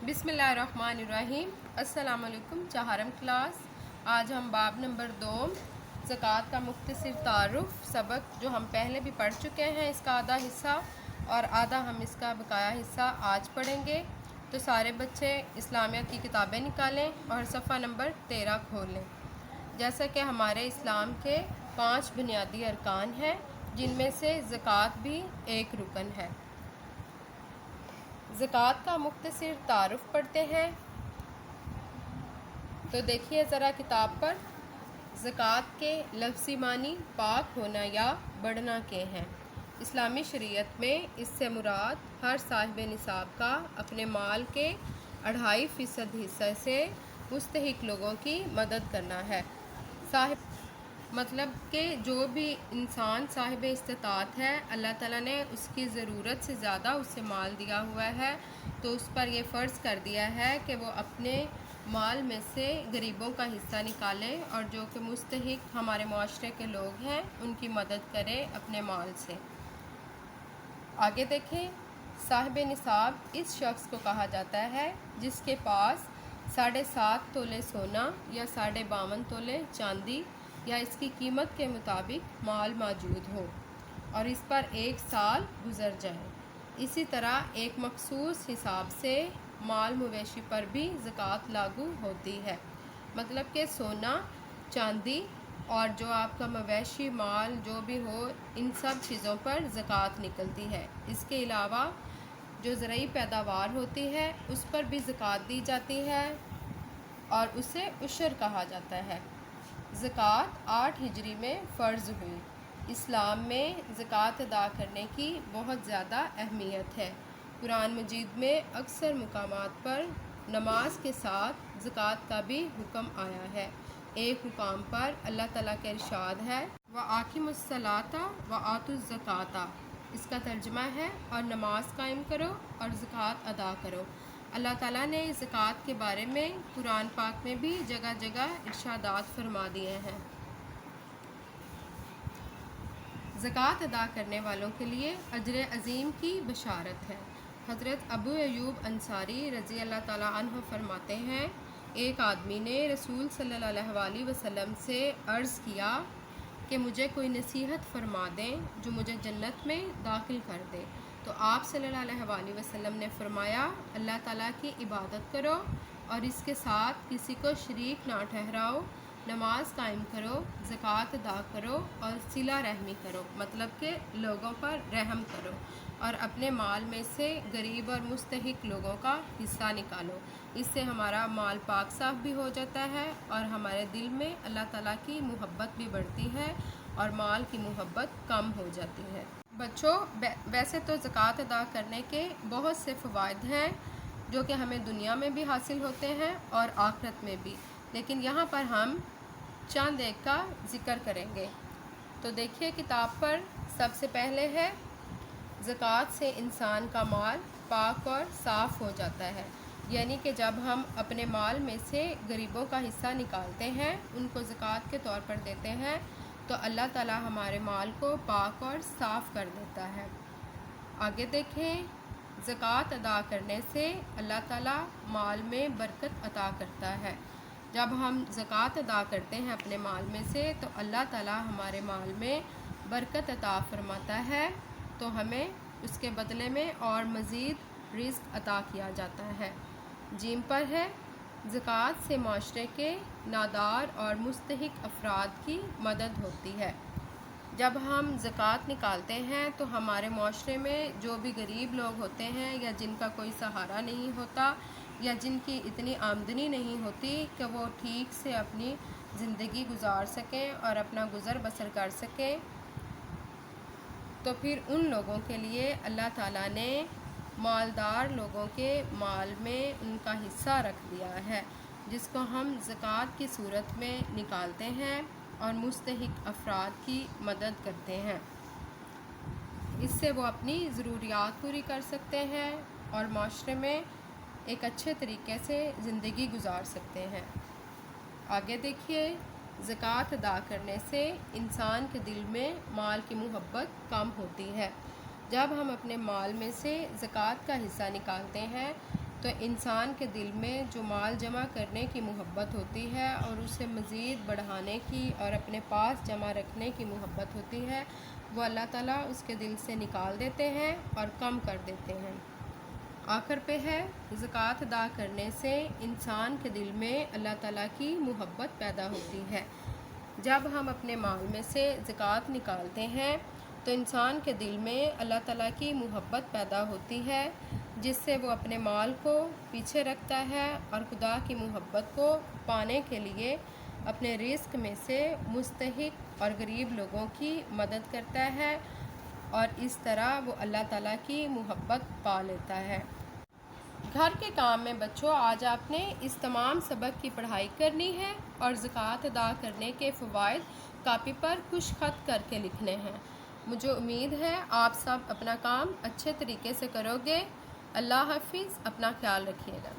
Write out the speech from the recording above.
बिस्मिल्लाहिर्रहमानिर्रहीम। अस्सलाम वालेकुम चहारम क्लास। आज हम बाब नंबर 2 ज़कात का मुख्तसर तारुफ सबक जो हम पहले भी पढ़ चुके हैं, इसका आधा हिस्सा और आधा हम इसका बकाया हिस्सा आज पढ़ेंगे। तो सारे बच्चे इस्लामियत की किताबें निकालें और सफ़ा नंबर 13 खोलें। जैसा कि हमारे इस्लाम के 5 बुनियादी अरकान हैं, जिनमें से ज़कात भी एक रुकन है। ज़कात का मुख्तसर तारुफ पढ़ते हैं। तो देखिए ज़रा किताब पर, ज़कात के लफ्ज़ी मानी पाक होना या बढ़ना के हैं। इस्लामी शरीयत में इससे मुराद हर साहिब निसाब का अपने माल के 2.5% हिस्से से मुस्तहिक लोगों की मदद करना है। साहिब मतलब कि जो भी इंसान साहिब इस्तिताअत है, अल्लाह ताला ने उसकी ज़रूरत से ज़्यादा उसे माल दिया हुआ है, तो उस पर यह फ़र्ज़ कर दिया है कि वो अपने माल में से गरीबों का हिस्सा निकालें और जो कि मुस्तहिक हमारे माशरे के लोग हैं उनकी मदद करें अपने माल से। आगे देखें, साहिब निसाब इस शख्स को कहा जाता है जिसके पास 7.5 तोले सोना या 52.5 तोले चांदी या इसकी कीमत के मुताबिक माल मौजूद हो और इस पर 1 साल गुजर जाए। इसी तरह एक मखसूस हिसाब से माल मवेशी पर भी ज़कात लागू होती है। मतलब कि सोना, चांदी और जो आपका मवेशी माल जो भी हो, इन सब चीज़ों पर ज़कात निकलती है। इसके अलावा जो ज़रई पैदावार होती है उस पर भी ज़कात दी जाती है और उसे उशर कहा जाता है। ज़कात 8 हिजरी में फ़र्ज़ हुई। इस्लाम में ज़कात अदा करने की बहुत ज़्यादा अहमियत है। कुरान मजीद में अक्सर मुकामात पर नमाज के साथ ज़कात का भी हुक्म आया है। एक मुकाम पर अल्लाह ताला का इरशाद है, व आकिमुस्सलाता व आतुज़्ज़काता। इसका तर्जुमा है, और नमाज कायम करो और ज़कात अदा करो। अल्लाह ताला ने ज़कात के बारे में कुरान पाक में भी जगह जगह इरशादात फरमा दिए हैं। ज़कात अदा करने वालों के लिए अजर अज़ीम की बशारत है। हज़रत अबू अयूब अंसारी रज़ी अल्लाह ताला अन्हु फरमाते हैं, एक आदमी ने रसूल सल्लल्लाहु अलैहि वसल्लम से अर्ज़ किया कि मुझे कोई नसीहत फरमा दें जो मुझे जन्नत में दाखिल कर दे। तो आप सल्लल्लाहु अलैहि वसल्लम ने फरमाया, अल्लाह ताला की इबादत करो और इसके साथ किसी को शरीक ना ठहराओ, नमाज कायम करो, ज़कात अदा करो और सिला रहमी करो, मतलब कि लोगों पर रहम करो और अपने माल में से गरीब और मुस्तहिक लोगों का हिस्सा निकालो। इससे हमारा माल पाक साफ भी हो जाता है और हमारे दिल में अल्लाह ताला की मोहब्बत भी बढ़ती है और माल की मोहब्बत कम हो जाती है। बच्चों, वैसे तो ज़कात अदा करने के बहुत से फ़वाइद हैं जो कि हमें दुनिया में भी हासिल होते हैं और आखिरत में भी, लेकिन यहाँ पर हम चंद एक का ज़िक्र करेंगे। तो देखिए किताब पर, सबसे पहले है ज़कात से इंसान का माल पाक और साफ़ हो जाता है। यानी कि जब हम अपने माल में से गरीबों का हिस्सा निकालते हैं, उनको ज़कात के तौर पर देते हैं, तो अल्लाह ताला हमारे माल को पाक और साफ़ कर देता है। आगे देखें, ज़कात अदा करने से अल्लाह ताला माल में बरकत अता करता है। जब हम ज़कात अदा करते हैं अपने माल में से, तो अल्लाह ताला हमारे माल में बरकत अता फरमाता है, तो हमें उसके बदले में और मज़ीद रिज़्क़ अता किया जाता है। जीम पर है, ज़कात से माशरे के नादार और मुस्तहिक अफराद की मदद होती है। जब हम ज़कात निकालते हैं तो हमारे माशरे में जो भी गरीब लोग होते हैं या जिनका कोई सहारा नहीं होता या जिनकी इतनी आमदनी नहीं होती कि वो ठीक से अपनी ज़िंदगी गुजार सकें और अपना गुज़र बसर कर सकें, तो फिर उन लोगों के लिए अल्लाह ताला ने मालदार लोगों के माल में उनका हिस्सा रख दिया है, जिसको हम ज़कात की सूरत में निकालते हैं और मुस्तहिक अफराद की मदद करते हैं। इससे वो अपनी ज़रूरियात पूरी कर सकते हैं और माशरे में एक अच्छे तरीके से ज़िंदगी गुजार सकते हैं। आगे देखिए, ज़कात अदा करने से इंसान के दिल में माल की मोहब्बत कम होती है। जब हम अपने माल में से ज़कात का हिस्सा निकालते हैं تو انسان کے دل میں جو مال جمع کرنے کی محبت ہوتی ہے اور اسے مزید بڑھانے کی اور اپنے پاس جمع رکھنے کی محبت ہوتی ہے، وہ اللہ تعالیٰ اس کے دل سے نکال دیتے ہیں اور کم کر دیتے ہیں۔ آخر پہ ہے، زکوٰۃ ادا کرنے سے انسان کے دل میں اللہ تعالیٰ کی محبت پیدا ہوتی ہے۔ جب ہم اپنے مال میں سے زکوٰۃ نکالتے ہیں تو انسان کے دل میں اللہ تعالیٰ کی محبت پیدا ہوتی ہے، جس سے وہ اپنے مال کو پیچھے رکھتا ہے اور خدا کی محبت کو پانے کے لیے اپنے رزق میں سے مستحق اور غریب لوگوں کی مدد کرتا ہے، اور اس طرح وہ اللہ تعالیٰ کی محبت پا لیتا ہے۔ گھر کے کام میں بچوں، آج آپ نے اس تمام سبق کی پڑھائی کرنی ہے اور زکوٰۃ ادا کرنے کے فوائد کاپی پر خوش خط کر کے لکھنے ہیں۔ مجھے امید ہے آپ سب اپنا کام اچھے طریقے سے کرو گے۔ اللہ حافظ، اپنا خیال رکھیے گا۔